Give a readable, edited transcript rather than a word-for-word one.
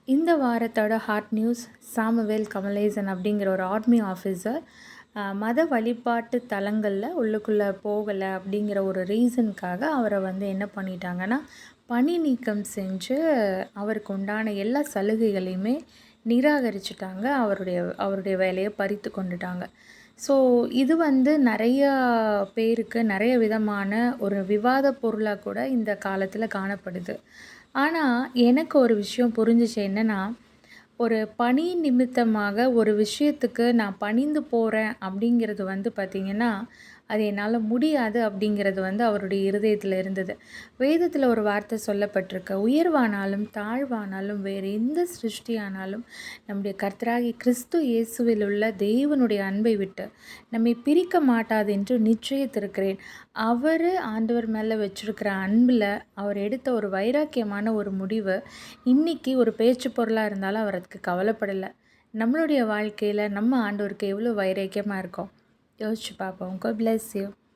இந்த வாரத்தோட hot news Samuel Kamalesan அப்படிங்கிற ஒரு ஆர்மி ஆஃபீஸர் மத வழிபாட்டு தலங்களில் உள்ளுக்குள்ளே போகலை அப்படிங்கிற ஒரு ரீசனுக்காக அவரை என்ன பண்ணிட்டாங்கன்னா பணி நீக்கம் செஞ்சு அவருக்கு உண்டான எல்லா சலுகைகளையுமே நிராகரிச்சிட்டாங்க. அவருடைய வேலையை பறித்து கொண்டுட்டாங்க. ஸோ இது நிறையா பேருக்கு நிறைய விதமான ஒரு விவாத பொருளாக கூட இந்த காலத்தில் காணப்படுது. ஆனால் எனக்கு ஒரு விஷயம் புரிஞ்சிச்சு. என்னென்னா, ஒரு பணி நிமித்தமாக ஒரு விஷயத்துக்கு நான் பணிந்து போகிறேன் அப்படிங்கிறது பார்த்திங்கன்னா, அது என்னால் முடியாது அப்படிங்கிறது அவருடைய இருதயத்தில் இருந்தது. வேதத்தில் ஒரு வார்த்தை சொல்லப்பட்டிருக்கு, உயர்வானாலும் தாழ்வானாலும் வேறு எந்த சிருஷ்டியானாலும் நம்முடைய கர்த்தராகிய கிறிஸ்து இயேசுவில் உள்ள தேவனுடைய அன்பை விட்டு நம்மை பிரிக்க மாட்டாது என்று நிச்சயித்திருக்கிறேன். ஆண்டவர் மேலே வச்சுருக்கிற அன்பில் அவர் எடுத்த ஒரு வைராக்கியமான ஒரு முடிவு இன்றைக்கி ஒரு பேச்சு பொருளாக இருந்தாலும் அவர் அதுக்கு கவலைப்படலை. நம்மளுடைய வாழ்க்கையில் நம்ம ஆண்டவருக்கு எவ்வளோ வைராக்கியமாக இருக்கோம் யோசிச்சு பார்ப்போம். God bless you.